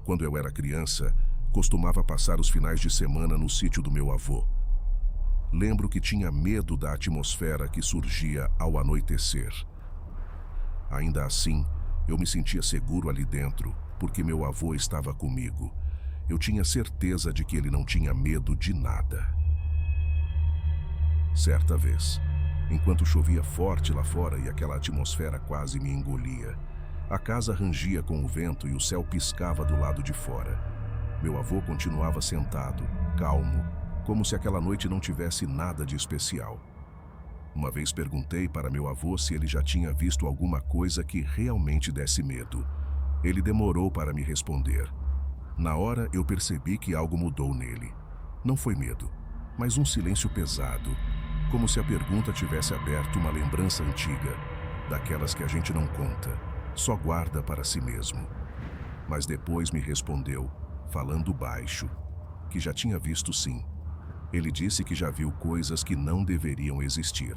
Quando eu era criança, costumava passar os finais de semana no sítio do meu avô. Lembro que tinha medo da atmosfera que surgia ao anoitecer. Ainda assim, eu me sentia seguro ali dentro, porque meu avô estava comigo. Eu tinha certeza de que ele não tinha medo de nada. Certa vez, enquanto chovia forte lá fora e aquela atmosfera quase me engolia, a casa rangia com o vento e o céu piscava do lado de fora. Meu avô continuava sentado, calmo, como se aquela noite não tivesse nada de especial. Uma vez perguntei para meu avô se ele já tinha visto alguma coisa que realmente desse medo. Ele demorou para me responder. Na hora eu percebi que algo mudou nele. Não foi medo, mas um silêncio pesado, como se a pergunta tivesse aberto uma lembrança antiga, daquelas que a gente não conta, só guarda para si mesmo. Mas depois me respondeu, falando baixo, que já tinha visto sim. Ele disse que já viu coisas que não deveriam existir.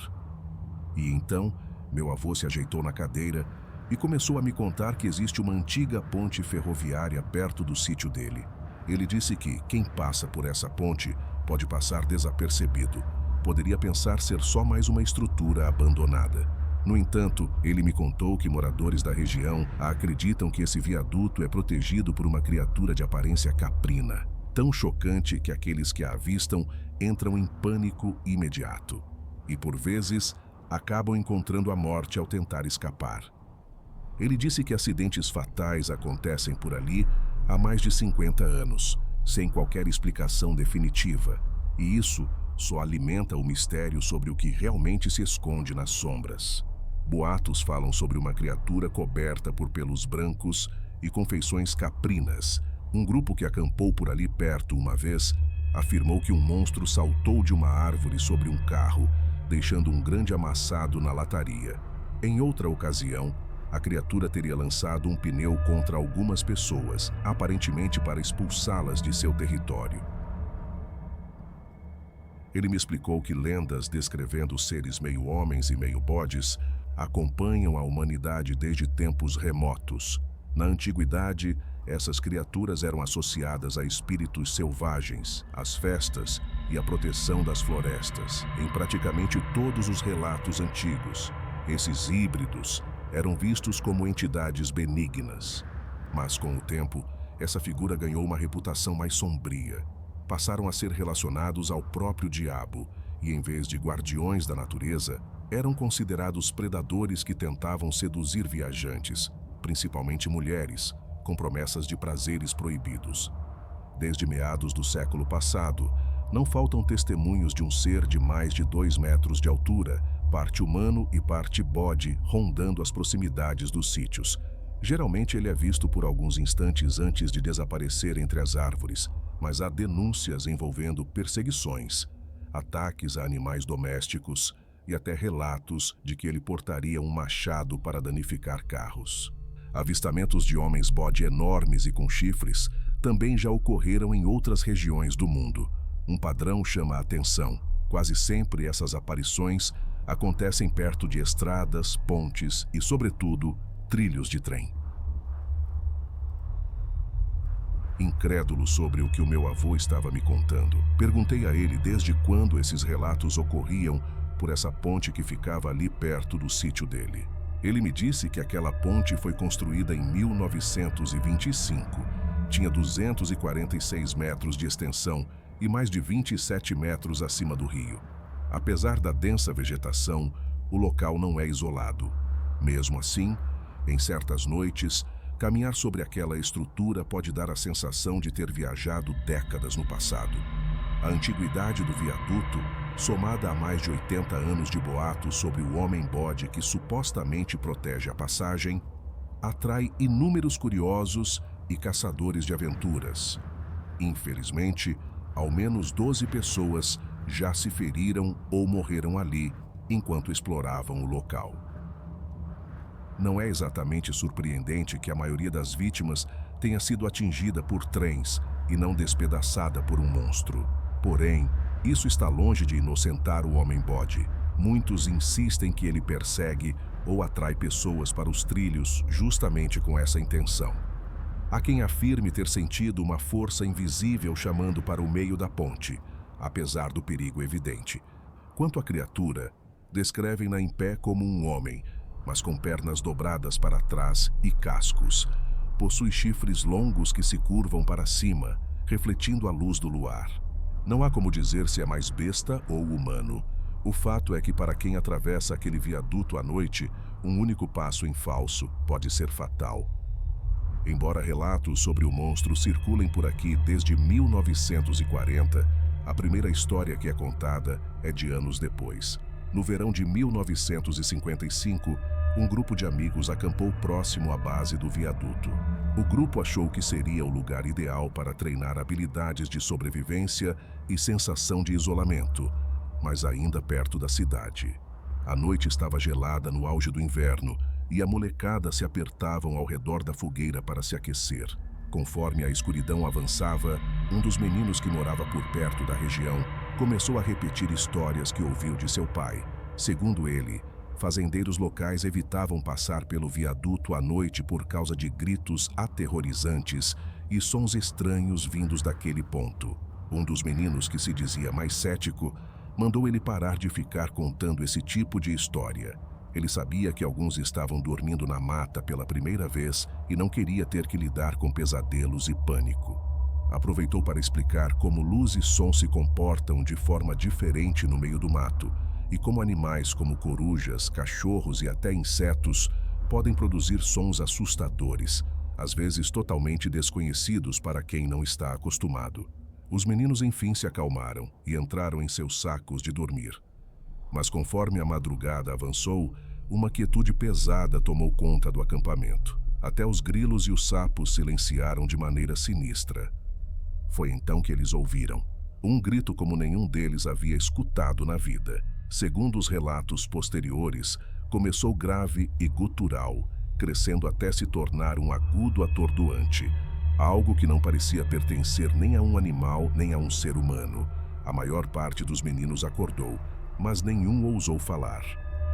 E então, meu avô se ajeitou na cadeira e começou a me contar que existe uma antiga ponte ferroviária perto do sítio dele. Ele disse que quem passa por essa ponte pode passar desapercebido. Poderia pensar ser só mais uma estrutura abandonada. No entanto, ele me contou que moradores da região acreditam que esse viaduto é protegido por uma criatura de aparência caprina, tão chocante que aqueles que a avistam entram em pânico imediato. E por vezes, acabam encontrando a morte ao tentar escapar. Ele disse que acidentes fatais acontecem por ali há mais de 50 anos, sem qualquer explicação definitiva, e isso só alimenta o mistério sobre o que realmente se esconde nas sombras. Boatos falam sobre uma criatura coberta por pelos brancos e com feições caprinas. Um grupo que acampou por ali perto uma vez afirmou que um monstro saltou de uma árvore sobre um carro, deixando um grande amassado na lataria. Em outra ocasião, a criatura teria lançado um pneu contra algumas pessoas, aparentemente para expulsá-las de seu território. Ele me explicou que lendas descrevendo seres meio homens e meio bodes acompanham a humanidade desde tempos remotos. Na antiguidade, essas criaturas eram associadas a espíritos selvagens, às festas e à proteção das florestas. Em praticamente todos os relatos antigos, esses híbridos eram vistos como entidades benignas. Mas com o tempo, essa figura ganhou uma reputação mais sombria. Passaram a ser relacionados ao próprio diabo e, em vez de guardiões da natureza, eram considerados predadores que tentavam seduzir viajantes, principalmente mulheres, com promessas de prazeres proibidos. Desde meados do século passado, não faltam testemunhos de um ser de mais de 2 metros de altura, parte humano e parte bode, rondando as proximidades dos sítios. Geralmente ele é visto por alguns instantes antes de desaparecer entre as árvores, mas há denúncias envolvendo perseguições, ataques a animais domésticos e até relatos de que ele portaria um machado para danificar carros. Avistamentos de homens-bode enormes e com chifres também já ocorreram em outras regiões do mundo. Um padrão chama a atenção. Quase sempre essas aparições acontecem perto de estradas, pontes e, sobretudo, trilhos de trem. Incrédulo sobre o que o meu avô estava me contando, perguntei a ele desde quando esses relatos ocorriam por essa ponte que ficava ali perto do sítio dele. Ele me disse que aquela ponte foi construída em 1925, tinha 246 metros de extensão e mais de 27 metros acima do rio. Apesar da densa vegetação, o local não é isolado. Mesmo assim, em certas noites, caminhar sobre aquela estrutura pode dar a sensação de ter viajado décadas no passado. A antiguidade do viaduto, somada a mais de 80 anos de boatos sobre o homem-bode que supostamente protege a passagem, atrai inúmeros curiosos e caçadores de aventuras. Infelizmente, ao menos 12 pessoas já se feriram ou morreram ali enquanto exploravam o local. Não é exatamente surpreendente que a maioria das vítimas tenha sido atingida por trens e não despedaçada por um monstro. Porém, isso está longe de inocentar o homem-bode. Muitos insistem que ele persegue ou atrai pessoas para os trilhos justamente com essa intenção. Há quem afirme ter sentido uma força invisível chamando para o meio da ponte, apesar do perigo evidente. Quanto à criatura, descrevem-na em pé como um homem, mas com pernas dobradas para trás e cascos. Possui chifres longos que se curvam para cima, refletindo a luz do luar. Não há como dizer se é mais besta ou humano. O fato é que para quem atravessa aquele viaduto à noite, um único passo em falso pode ser fatal. Embora relatos sobre o monstro circulem por aqui desde 1940, a primeira história que é contada é de anos depois. No verão de 1955, um grupo de amigos acampou próximo à base do viaduto. O grupo achou que seria o lugar ideal para treinar habilidades de sobrevivência e sensação de isolamento, mas ainda perto da cidade. A noite estava gelada no auge do inverno e a molecada se apertavam ao redor da fogueira para se aquecer. Conforme a escuridão avançava, um dos meninos que morava por perto da região começou a repetir histórias que ouviu de seu pai. Segundo ele, fazendeiros locais evitavam passar pelo viaduto à noite por causa de gritos aterrorizantes e sons estranhos vindos daquele ponto. Um dos meninos, que se dizia mais cético, mandou ele parar de ficar contando esse tipo de história. Ele sabia que alguns estavam dormindo na mata pela primeira vez e não queria ter que lidar com pesadelos e pânico. Aproveitou para explicar como luz e som se comportam de forma diferente no meio do mato e como animais como corujas, cachorros e até insetos podem produzir sons assustadores, às vezes totalmente desconhecidos para quem não está acostumado. Os meninos enfim se acalmaram e entraram em seus sacos de dormir. Mas conforme a madrugada avançou, uma quietude pesada tomou conta do acampamento. Até os grilos e os sapos silenciaram de maneira sinistra. Foi então que eles ouviram um grito como nenhum deles havia escutado na vida. Segundo os relatos posteriores, começou grave e gutural, crescendo até se tornar um agudo atordoante, algo que não parecia pertencer nem a um animal nem a um ser humano. A maior parte dos meninos acordou, mas nenhum ousou falar.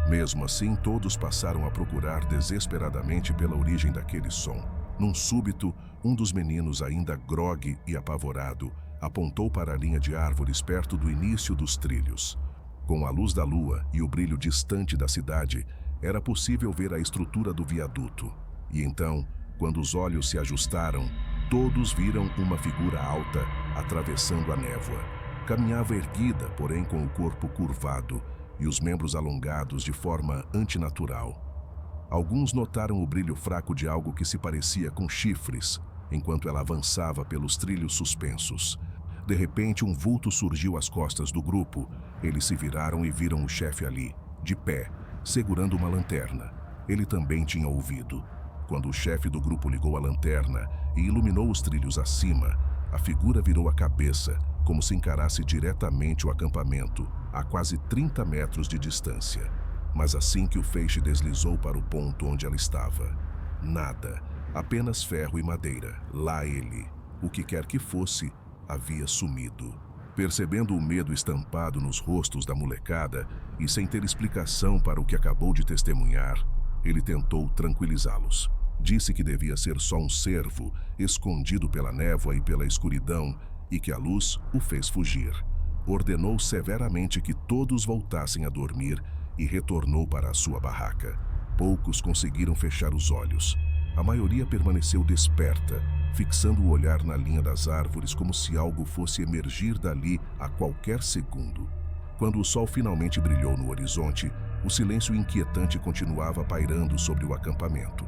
Mesmo assim, todos passaram a procurar desesperadamente pela origem daquele som. Num súbito, um dos meninos, ainda grogue e apavorado, apontou para a linha de árvores perto do início dos trilhos. Com a luz da lua e o brilho distante da cidade, era possível ver a estrutura do viaduto. E então, quando os olhos se ajustaram, todos viram uma figura alta atravessando a névoa. Caminhava erguida, porém com o corpo curvado e os membros alongados de forma antinatural. Alguns notaram o brilho fraco de algo que se parecia com chifres, enquanto ela avançava pelos trilhos suspensos. De repente, um vulto surgiu às costas do grupo. Eles se viraram e viram o chefe ali, de pé, segurando uma lanterna. Ele também tinha ouvido. Quando o chefe do grupo ligou a lanterna e iluminou os trilhos acima, a figura virou a cabeça, como se encarasse diretamente o acampamento, a quase 30 metros de distância. Mas assim que o feixe deslizou para o ponto onde ela estava, nada, apenas ferro e madeira. Lá ele, o que quer que fosse, havia sumido. Percebendo o medo estampado nos rostos da molecada e sem ter explicação para o que acabou de testemunhar, ele tentou tranquilizá-los. Disse que devia ser só um cervo, escondido pela névoa e pela escuridão, e que a luz o fez fugir. Ordenou severamente que todos voltassem a dormir e retornou para a sua barraca. Poucos conseguiram fechar os olhos. A maioria permaneceu desperta, fixando o olhar na linha das árvores como se algo fosse emergir dali a qualquer segundo. Quando o sol finalmente brilhou no horizonte, o silêncio inquietante continuava pairando sobre o acampamento.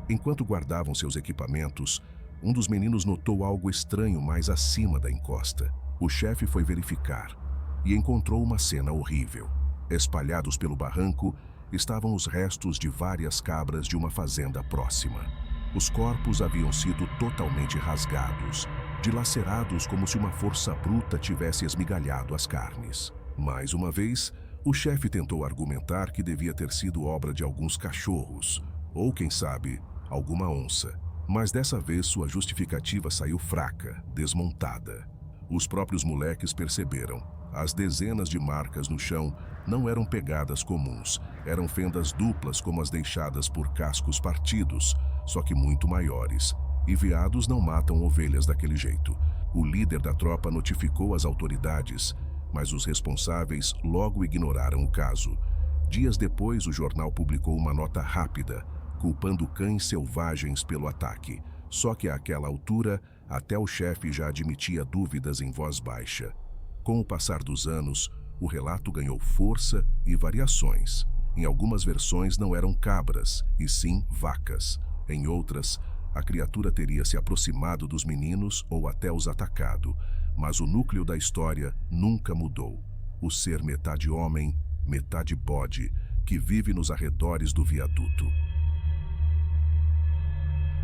Enquanto guardavam seus equipamentos, um dos meninos notou algo estranho mais acima da encosta. O chefe foi verificar e encontrou uma cena horrível. Espalhados pelo barranco estavam os restos de várias cabras de uma fazenda próxima. Os corpos haviam sido totalmente rasgados, dilacerados como se uma força bruta tivesse esmigalhado as carnes. Mais uma vez, o chefe tentou argumentar que devia ter sido obra de alguns cachorros, ou quem sabe, alguma onça. Mas dessa vez sua justificativa saiu fraca, desmontada. Os próprios moleques perceberam. As dezenas de marcas no chão não eram pegadas comuns, eram fendas duplas como as deixadas por cascos partidos, só que muito maiores. E veados não matam ovelhas daquele jeito. O líder da tropa notificou as autoridades, mas os responsáveis logo ignoraram o caso. Dias depois, o jornal publicou uma nota rápida, culpando cães selvagens pelo ataque. Só que àquela altura, até o chefe já admitia dúvidas em voz baixa. Com o passar dos anos, o relato ganhou força e variações. Em algumas versões não eram cabras, e sim vacas. Em outras, a criatura teria se aproximado dos meninos ou até os atacado, mas o núcleo da história nunca mudou. O ser metade homem, metade bode, que vive nos arredores do viaduto.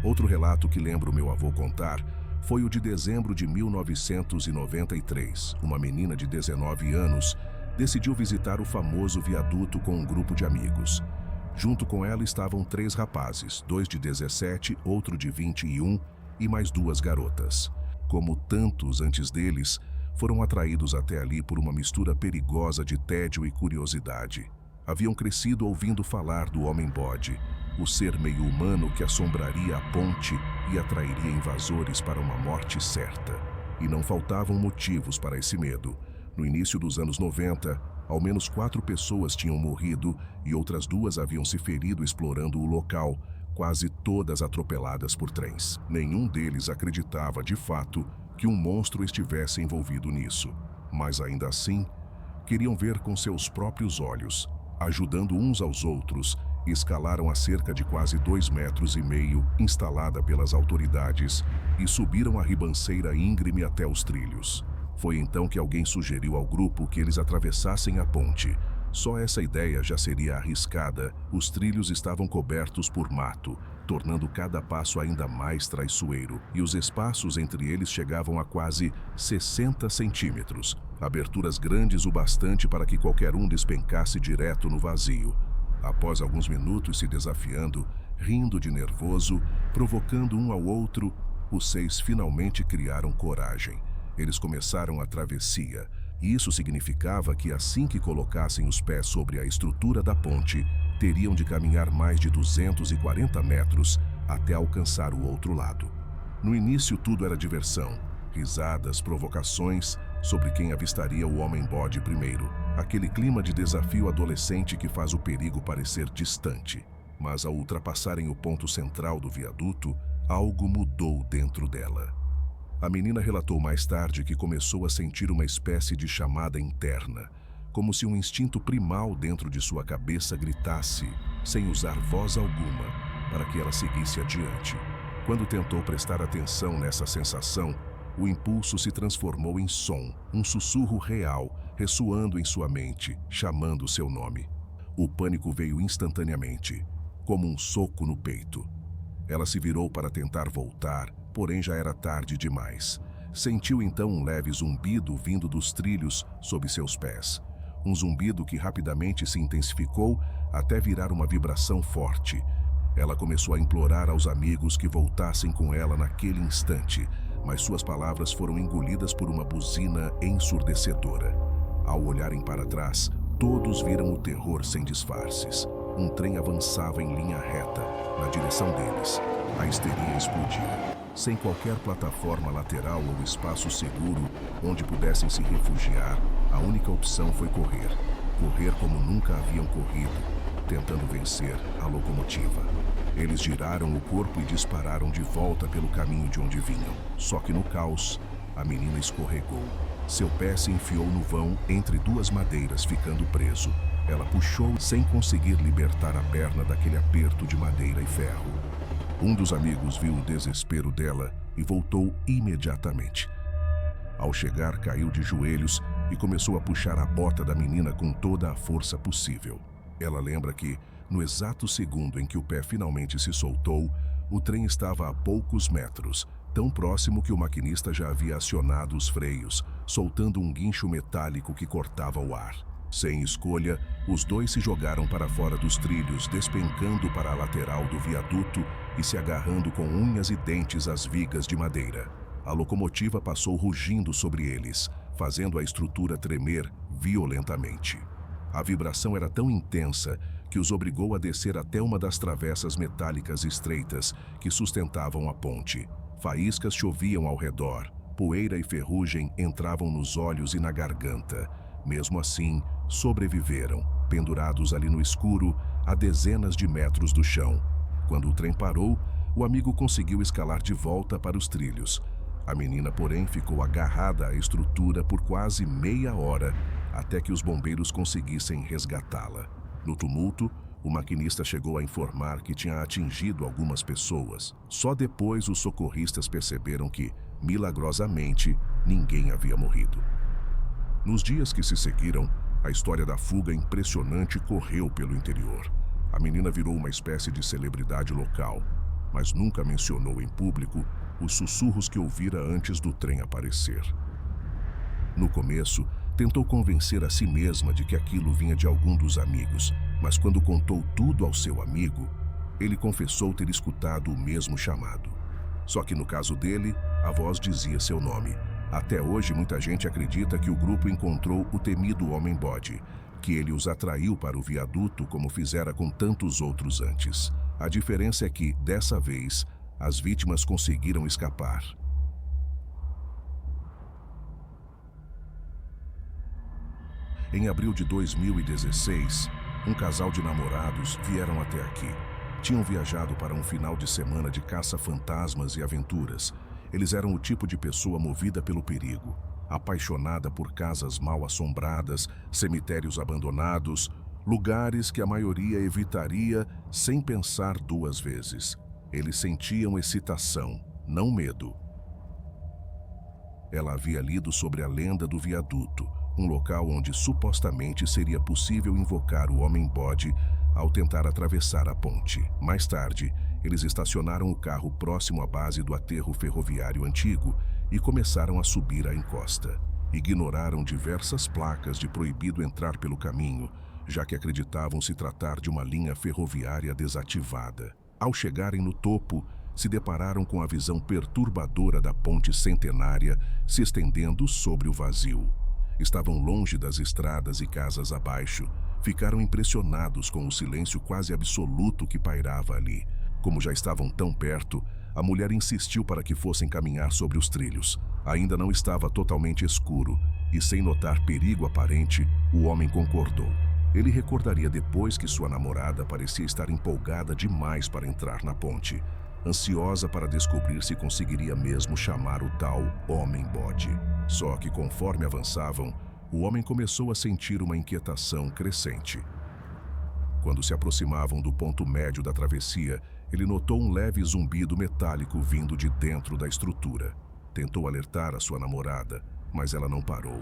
Outro relato que lembro meu avô contar foi o de dezembro de 1993. Uma menina de 19 anos decidiu visitar o famoso viaduto com um grupo de amigos. Junto com ela estavam 3 rapazes, 2 de 17, outro de 21 e mais 2 garotas. Como tantos antes deles, foram atraídos até ali por uma mistura perigosa de tédio e curiosidade. Haviam crescido ouvindo falar do homem-bode, o ser meio humano que assombraria a ponte e atrairia invasores para uma morte certa. E não faltavam motivos para esse medo. No início dos anos 90, ao menos 4 pessoas tinham morrido e outras 2 haviam se ferido explorando o local, quase todas atropeladas por trens. Nenhum deles acreditava, de fato, que um monstro estivesse envolvido nisso. Mas ainda assim, queriam ver com seus próprios olhos. Ajudando uns aos outros, escalaram a cerca de quase 2,5 metros instalada pelas autoridades e subiram a ribanceira íngreme até os trilhos. Foi então que alguém sugeriu ao grupo que eles atravessassem a ponte. Só essa ideia já seria arriscada. Os trilhos estavam cobertos por mato, tornando cada passo ainda mais traiçoeiro, e os espaços entre eles chegavam a quase 60 centímetros, aberturas grandes o bastante para que qualquer um despencasse direto no vazio. Após alguns minutos se desafiando, rindo de nervoso, provocando um ao outro, os 6 finalmente criaram coragem. Eles começaram a travessia, e isso significava que assim que colocassem os pés sobre a estrutura da ponte, teriam de caminhar mais de 240 metros até alcançar o outro lado. No início tudo era diversão, risadas, provocações sobre quem avistaria o homem-bode primeiro, aquele clima de desafio adolescente que faz o perigo parecer distante. Mas ao ultrapassarem o ponto central do viaduto, algo mudou dentro dela. A menina relatou mais tarde que começou a sentir uma espécie de chamada interna, como se um instinto primal dentro de sua cabeça gritasse, sem usar voz alguma, para que ela seguisse adiante. Quando tentou prestar atenção nessa sensação, o impulso se transformou em som, um sussurro real, ressoando em sua mente, chamando seu nome. O pânico veio instantaneamente, como um soco no peito. Ela se virou para tentar voltar, porém já era tarde demais. Sentiu então um leve zumbido vindo dos trilhos sob seus pés. Um zumbido que rapidamente se intensificou até virar uma vibração forte. Ela começou a implorar aos amigos que voltassem com ela naquele instante, mas suas palavras foram engolidas por uma buzina ensurdecedora. Ao olharem para trás, todos viram o terror sem disfarces. Um trem avançava em linha reta, na direção deles. A histeria explodiu. Sem qualquer plataforma lateral ou espaço seguro onde pudessem se refugiar, a única opção foi correr. Correr como nunca haviam corrido, tentando vencer a locomotiva. Eles giraram o corpo e dispararam de volta pelo caminho de onde vinham. Só que no caos, a menina escorregou. Seu pé se enfiou no vão entre 2 madeiras, ficando preso. Ela puxou sem conseguir libertar a perna daquele aperto de madeira e ferro. Um dos amigos viu o desespero dela e voltou imediatamente. Ao chegar, caiu de joelhos e começou a puxar a bota da menina com toda a força possível. Ela lembra que, no exato segundo em que o pé finalmente se soltou, o trem estava a poucos metros, tão próximo que o maquinista já havia acionado os freios, soltando um guincho metálico que cortava o ar. Sem escolha, os 2 se jogaram para fora dos trilhos, despencando para a lateral do viaduto e se agarrando com unhas e dentes às vigas de madeira. A locomotiva passou rugindo sobre eles, fazendo a estrutura tremer violentamente. A vibração era tão intensa que os obrigou a descer até uma das travessas metálicas estreitas que sustentavam a ponte. Faíscas choviam ao redor, poeira e ferrugem entravam nos olhos e na garganta. Mesmo assim, sobreviveram, pendurados ali no escuro, a dezenas de metros do chão. Quando o trem parou, o amigo conseguiu escalar de volta para os trilhos. A menina, porém, ficou agarrada à estrutura por quase meia hora, até que os bombeiros conseguissem resgatá-la. No tumulto, o maquinista chegou a informar que tinha atingido algumas pessoas. Só depois os socorristas perceberam que, milagrosamente, ninguém havia morrido. Nos dias que se seguiram, a história da fuga impressionante correu pelo interior. A menina virou uma espécie de celebridade local, mas nunca mencionou em público os sussurros que ouvira antes do trem aparecer. No começo, tentou convencer a si mesma de que aquilo vinha de algum dos amigos, mas quando contou tudo ao seu amigo, ele confessou ter escutado o mesmo chamado. Só que no caso dele, a voz dizia seu nome. Até hoje, muita gente acredita que o grupo encontrou o temido homem-bode, que ele os atraiu para o viaduto como fizera com tantos outros antes. A diferença é que, dessa vez, as vítimas conseguiram escapar. Em abril de 2016, um casal de namorados vieram até aqui. Tinham viajado para um final de semana de caça-fantasmas e aventuras. Eles eram o tipo de pessoa movida pelo perigo, apaixonada por casas mal assombradas, cemitérios abandonados, lugares que a maioria evitaria sem pensar duas vezes. Eles sentiam excitação, não medo. Ela havia lido sobre a lenda do viaduto, um local onde supostamente seria possível invocar o homem-bode ao tentar atravessar a ponte. Mais tarde, eles estacionaram o carro próximo à base do aterro ferroviário antigo e começaram a subir a encosta. Ignoraram diversas placas de proibido entrar pelo caminho, já que acreditavam se tratar de uma linha ferroviária desativada. Ao chegarem no topo, se depararam com a visão perturbadora da ponte centenária se estendendo sobre o vazio. Estavam longe das estradas e casas abaixo. Ficaram impressionados com o silêncio quase absoluto que pairava ali. Como já estavam tão perto, a mulher insistiu para que fossem caminhar sobre os trilhos. Ainda não estava totalmente escuro, e sem notar perigo aparente, o homem concordou. Ele recordaria depois que sua namorada parecia estar empolgada demais para entrar na ponte, ansiosa para descobrir se conseguiria mesmo chamar o tal homem-bode. Só que conforme avançavam, o homem começou a sentir uma inquietação crescente. Quando se aproximavam do ponto médio da travessia, ele notou um leve zumbido metálico vindo de dentro da estrutura. Tentou alertar a sua namorada, mas ela não parou.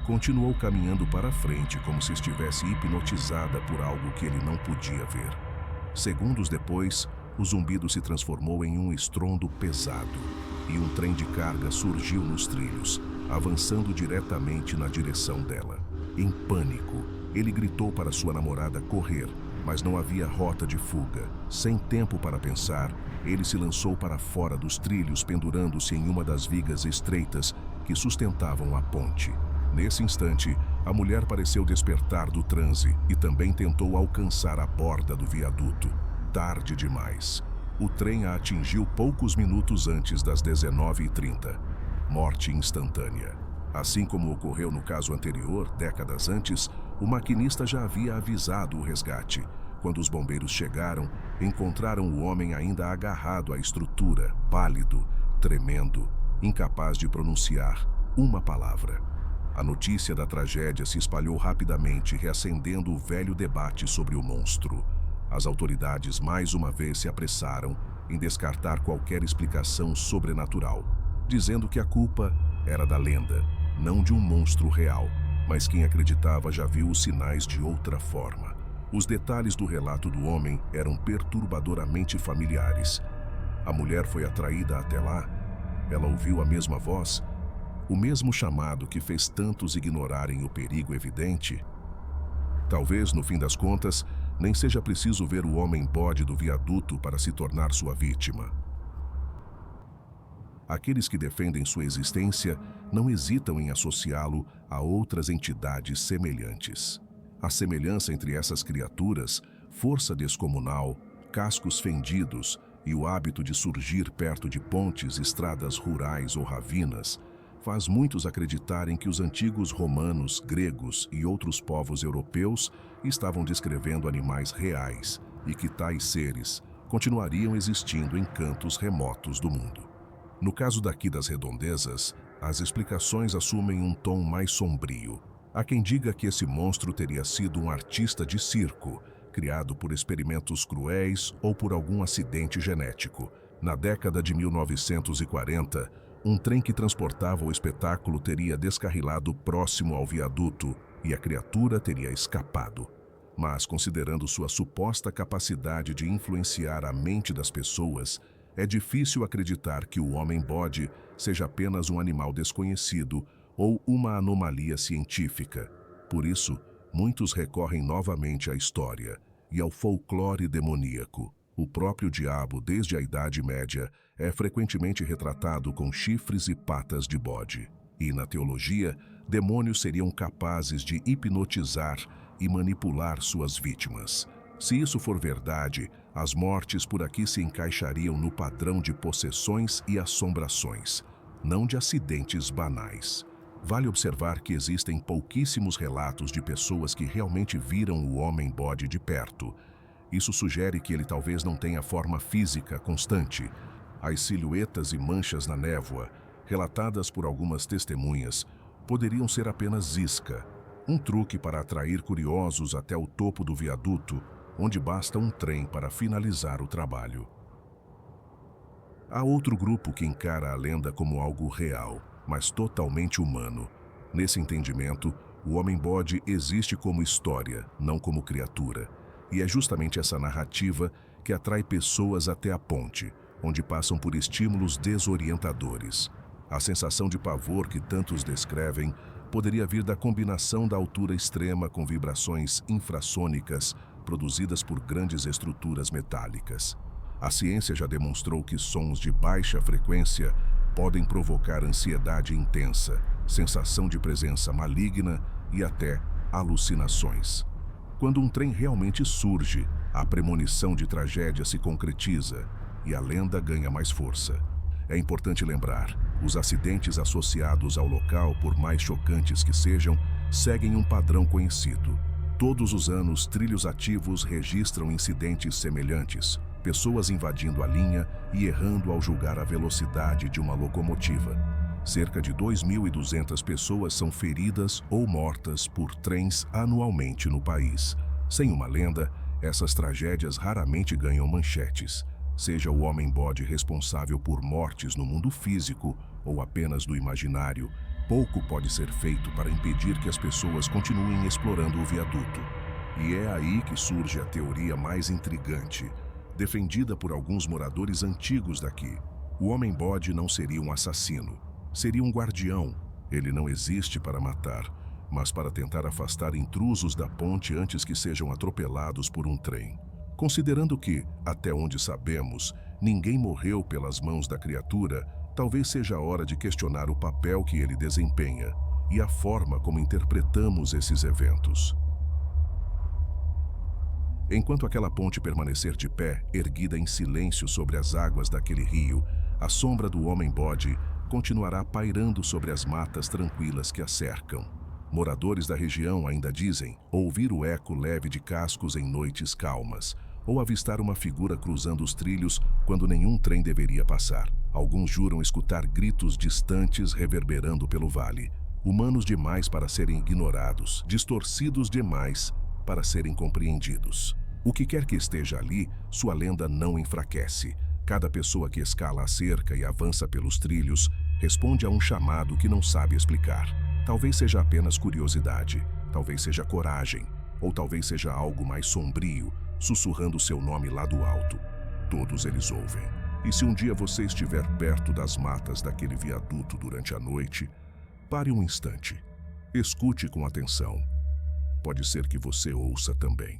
Continuou caminhando para frente como se estivesse hipnotizada por algo que ele não podia ver. Segundos depois, o zumbido se transformou em um estrondo pesado e um trem de carga surgiu nos trilhos, avançando diretamente na direção dela. Em pânico, ele gritou para sua namorada correr, mas não havia rota de fuga. Sem tempo para pensar, ele se lançou para fora dos trilhos, pendurando-se em uma das vigas estreitas que sustentavam a ponte. Nesse instante, a mulher pareceu despertar do transe e também tentou alcançar a borda do viaduto. Tarde demais. O trem a atingiu poucos minutos antes das 19h30. Morte instantânea. Assim como ocorreu no caso anterior, décadas antes, o maquinista já havia avisado o resgate. Quando os bombeiros chegaram, encontraram o homem ainda agarrado à estrutura, pálido, tremendo, incapaz de pronunciar uma palavra. A notícia da tragédia se espalhou rapidamente, reacendendo o velho debate sobre o monstro. As autoridades mais uma vez se apressaram em descartar qualquer explicação sobrenatural, dizendo que a culpa era da lenda, não de um monstro real, mas quem acreditava já viu os sinais de outra forma. Os detalhes do relato do homem eram perturbadoramente familiares. A mulher foi atraída até lá. Ela ouviu a mesma voz, o mesmo chamado que fez tantos ignorarem o perigo evidente. Talvez, no fim das contas, nem seja preciso ver o homem-bode do viaduto para se tornar sua vítima. Aqueles que defendem sua existência não hesitam em associá-lo a outras entidades semelhantes. A semelhança entre essas criaturas, força descomunal, cascos fendidos e o hábito de surgir perto de pontes, estradas rurais ou ravinas, faz muitos acreditarem que os antigos romanos, gregos e outros povos europeus estavam descrevendo animais reais e que tais seres continuariam existindo em cantos remotos do mundo. No caso daqui das redondezas, as explicações assumem um tom mais sombrio. Há quem diga que esse monstro teria sido um artista de circo, criado por experimentos cruéis ou por algum acidente genético. Na década de 1940, um trem que transportava o espetáculo teria descarrilado próximo ao viaduto e a criatura teria escapado. Mas, considerando sua suposta capacidade de influenciar a mente das pessoas, é difícil acreditar que o homem-bode seja apenas um animal desconhecido ou uma anomalia científica. Por isso, muitos recorrem novamente à história e ao folclore demoníaco. O próprio diabo, desde a Idade Média, é frequentemente retratado com chifres e patas de bode. E, na teologia, demônios seriam capazes de hipnotizar e manipular suas vítimas. Se isso for verdade, as mortes por aqui se encaixariam no padrão de possessões e assombrações, não de acidentes banais. Vale observar que existem pouquíssimos relatos de pessoas que realmente viram o homem-bode de perto. Isso sugere que ele talvez não tenha forma física constante. As silhuetas e manchas na névoa, relatadas por algumas testemunhas, poderiam ser apenas isca, um truque para atrair curiosos até o topo do viaduto, onde basta um trem para finalizar o trabalho. Há outro grupo que encara a lenda como algo real, mas totalmente humano. Nesse entendimento, o homem-bode existe como história, não como criatura. E é justamente essa narrativa que atrai pessoas até a ponte, onde passam por estímulos desorientadores. A sensação de pavor que tantos descrevem poderia vir da combinação da altura extrema com vibrações infrassônicas produzidas por grandes estruturas metálicas. A ciência já demonstrou que sons de baixa frequência podem provocar ansiedade intensa, sensação de presença maligna e até alucinações. Quando um trem realmente surge, a premonição de tragédia se concretiza e a lenda ganha mais força. É importante lembrar, os acidentes associados ao local, por mais chocantes que sejam, seguem um padrão conhecido. Todos os anos, trilhos ativos registram incidentes semelhantes, pessoas invadindo a linha e errando ao julgar a velocidade de uma locomotiva. Cerca de 2.200 pessoas são feridas ou mortas por trens anualmente no país. Sem uma lenda, essas tragédias raramente ganham manchetes. Seja o homem-bode responsável por mortes no mundo físico ou apenas no imaginário, pouco pode ser feito para impedir que as pessoas continuem explorando o viaduto. E é aí que surge a teoria mais intrigante, defendida por alguns moradores antigos daqui. O homem-bode não seria um assassino, seria um guardião. Ele não existe para matar, mas para tentar afastar intrusos da ponte antes que sejam atropelados por um trem. Considerando que, até onde sabemos, ninguém morreu pelas mãos da criatura, talvez seja a hora de questionar o papel que ele desempenha e a forma como interpretamos esses eventos. Enquanto aquela ponte permanecer de pé, erguida em silêncio sobre as águas daquele rio, a sombra do homem-bode continuará pairando sobre as matas tranquilas que a cercam. Moradores da região ainda dizem ouvir o eco leve de cascos em noites calmas, ou avistar uma figura cruzando os trilhos quando nenhum trem deveria passar. Alguns juram escutar gritos distantes reverberando pelo vale, humanos demais para serem ignorados, distorcidos demais para serem compreendidos. O que quer que esteja ali, sua lenda não enfraquece. Cada pessoa que escala a cerca e avança pelos trilhos responde a um chamado que não sabe explicar. Talvez seja apenas curiosidade, talvez seja coragem, ou talvez seja algo mais sombrio, sussurrando seu nome lá do alto. Todos eles ouvem. E se um dia você estiver perto das matas daquele viaduto durante a noite, pare um instante. Escute com atenção. Pode ser que você ouça também.